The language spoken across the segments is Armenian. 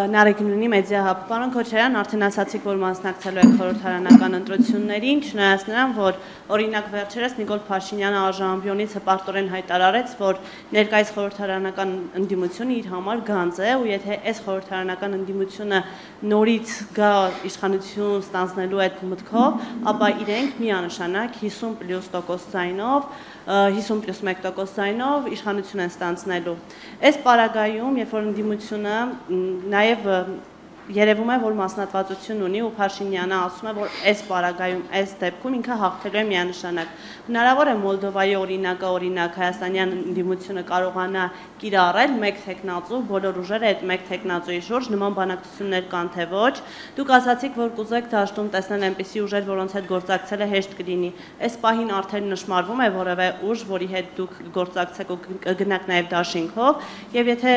Նարեգինունի մեդիա հաբ, պարոն Քոչարյան, արդեն ասացիք, որ մասնակցելու եք խորհրդարանական ընտրություններին, չնայած նրան, որ օրինակ վերջերս Նիկոլ Փաշինյանը արժանապատվից հպարտորեն հայտարարեց, որ ներկայիս խորհրդարանական ընդդիմությունը իր համար գանձ է, ու եթե այս խորհրդարանական ընդդիմությունը նորից գա իշխանություն ստանձնելու այդ մտքով, ապա իրենք միանշանակ 50+% ձայնով 50+1% ձայնով իշխանություն են ստանձնելու։ Այս պարագայում, երբ որ ընդդիմությունը նաև երևում է, որ մասնատվածություն ունի ու Փաշինյանը ասում է, որ այս պարագայում, այս դեպքում ինքը հաղթելու է միանշանակ։ Հնարավոր է Մոլդովայի օրինակը, օրինակ հայաստանյան ընդդիմությունը կարողանա կիրառել մեկ թեկնածու, բոլոր ուժերը այդ մեկ թեկնածուի շուրջ նման բանակցություններ կան թե ոչ։ Դուք ասացիք, որ կուզեք դաշտում տեսնել այնպիսի ուժեր, որոնց հետ գործակցելը հեշտ կլինի։ Այս պահին արդեն նշмарվում է որևէ ուժ, որի հետ դուք գործակցեք ու գնաք նաև դաշինքով, եւ եթե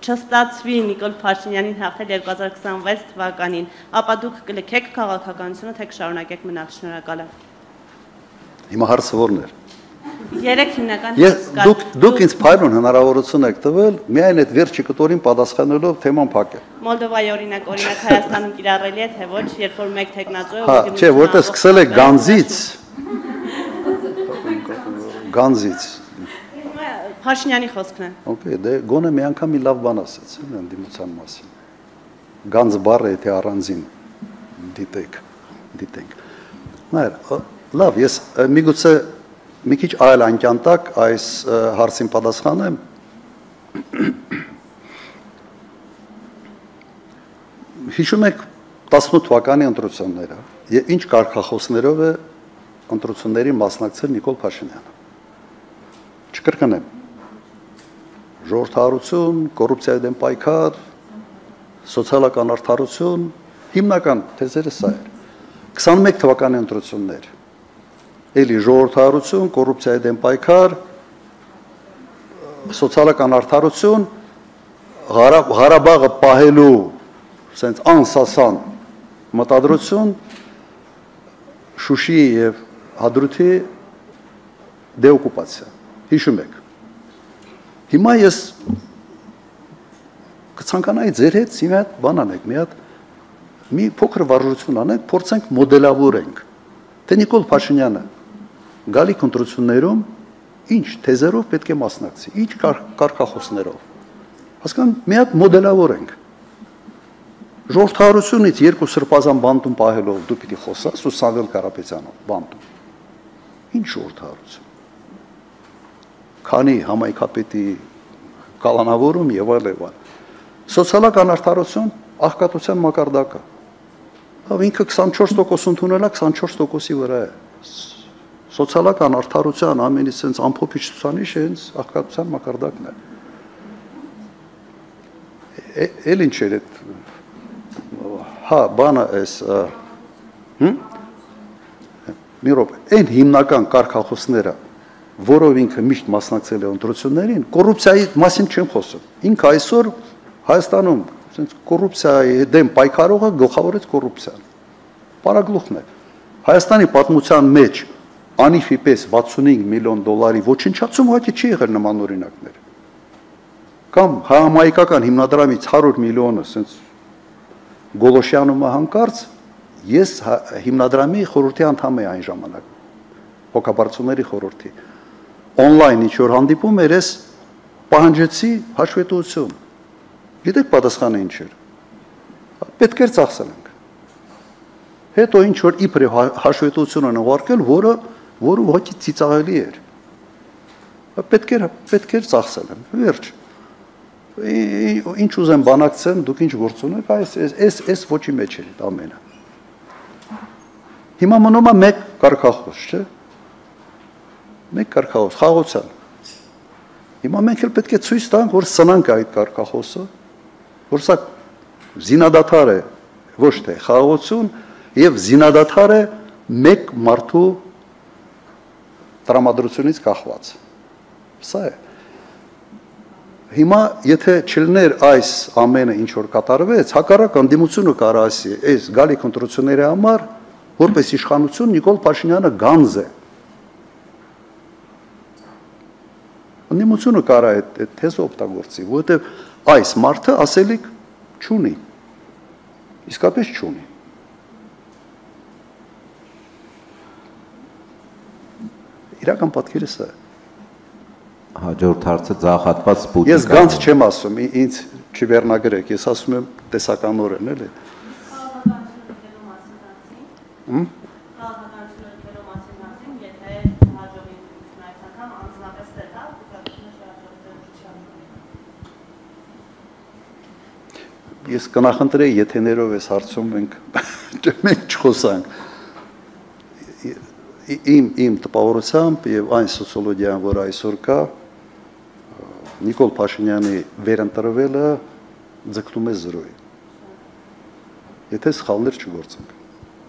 չստացվի Նիկոլ Փաշինյանին հաղթել 2026 թվականին, ապա դուք կլքեք քաղաքականությունը, թե կշարունակեք մնալ։ Շնորհակալ եմ։ Հիմա հարցը ո՞րն էր։ Երեք հիմնական Դուք ինձ փայլուն հնարավորություն եք տվել միայն այդ վերջի կտորին պատասխանելով թեման փակել։ Մոլդովայի օրինակ Հայաստանում կիրառելի է թե ոչ, երբ որ մեկ թեկնածու է։ Հա, չէ, որտեղ սկսել է գանձից։ Փաշինյանի խոսքն է։ Okay, դե գոնե մի անգամ մի լավ բան ասեց ընդդիմության մասին։ Գանձ բառը եթե առանձին դիտենք։ Նայր, լավ, ես միգուցե մի քիչ այլ անկյան տակ այս հարցին պատասխանեմ։ Հիշում եք 18 թվականի ընտրությունները, եւ ինչ կարգախոսներով է ընտրություններին մասնակցել Նիկոլ Փաշինյանը։ Չկրկնեմ։ Ժողովրդավարություն, կոռուպցիայի դեմ պայքար, սոցիալական արդարություն, հիմնական թեզերը սա էր։ 21 թվականի ընտրություններ։ Էլի ժողովրդավարություն, կոռուպցիայի դեմ պայքար, սոցիալական արդարություն, Ղարաբաղը պահելու sense անսասան մտադրություն, Շուշի եւ Հադրութի դեօկուպացիա։ Հիշում եք։ Հիմա ես կցանկանայի ձեր հետ մի հատ բան անենք, մի փոքր վարժություն անենք, փորձենք մոդելավորենք, թե Նիկոլ Փաշինյանը գալիք ընտրություններում ինչ թեզերով պետք է մասնակցի, ինչ կարգախոսներով։ Հասկանում, մի հատ մոդելավորենք։ Ժողովրդավարությունից երկու սրբազան բանտում պահելով դու պիտի խոսաս ու Սամվել Կարապետյանով բանտում։ Ինչ ժողովրդավարություն։ Քանի համայնքապետի կալանավորում եւ այլ։ Սոցիալական արդարություն աղքատության մակարդակը։ Հավ ինքը 24% ընդունել է 24%-ի վրա է։ Սոցիալական արդարության ամենից sense ամփոփիչ ցուցանիշը հենց աղքատության մակարդակն է։ Էլ ինչ էր այդ հա բանը էս մի րոպե այն հիմնական կարգախոսները որով ինքը միշտ մասնակցել է ընտրություններին, կոռուպցիայի մասին չեմ խոսում։ Ինքը այսօր Հայաստանում կոռուպցիայի դեմ պայքարողը գլխավորեց կոռուպցիան։ Պարագլուխն է։ Հայաստանի պատմության մեջ անիֆի պես 65 միլիոն դոլարի ոչնչացում ուղղակի չի եղել նման օրինակներ։ Կամ համայնքական հիմնադրամից 100 միլիոնը sense Գոլոշյանը հանկարծ ես հիմնադրամի խորհրդի անդամ եմ այն ժամանակ։ Հոգաբարձուների խորհրդի on-line ինչ-որ հանդիպում էր, ես պահանջեցի հաշվետվություն։ Գիտեք պատասխանը ինչ էր։ Պետք էր ծախսենք։ Հետո ինչ-որ իբր հաշվետվություն են ուղարկել, որը ուղղակի ծիծաղելի էր։ Պետք էր ծախսենք։ Վերջ։ Ինչ ուզեմ բանակցեմ, դուք ինչ գործ ունեք, այս ոչի մեջ էր ամենը։ Հիմա մնում է մեկ կարգախոս, չէ՞։ Մեկ կարգախոս, խաղաղության։ Հիմա մենք էլ պետք է ցույց տանք, որ սնանք այդ կարգախոսը, որ սա զինադադար է, ոչ թե խաղաղություն, եւ զինադադար է մեկ մարդու տրամադրությունից կախված։ Սա է։ Հիմա եթե չլներ այս ամենը ինչ որ կատարվեց, հակառակ ընդդիմությունը կարող ասի, այս գալիք ընտրությունների համար որպես իշխանություն Նիկոլ Փաշինյանը գանձ է։ Ընդդիմությունը կարող է այդ թեզը օգտագործի, որովհետև այս մարդը ասելիք չունի։ Իսկապես չունի։ Իրական պատկերը սա է։ Հաջորդ հարցը ձախատված Սպուտնիկ։ Ես գանց չեմ ասում, ինձ չվերնագրեք, ես ասում եմ տեսականորեն, էլի։ Ես կնախընտրեի եթեներով այս հարցում մենք չխոսանք։ Իմ տպավորությամբ եւ այն սոցիոլոգիան, որ այսօր կա, Նիկոլ Փաշինյանի վերընտրվելը ձգտում է զրոյի։ Եթե սխալներ չգործենք։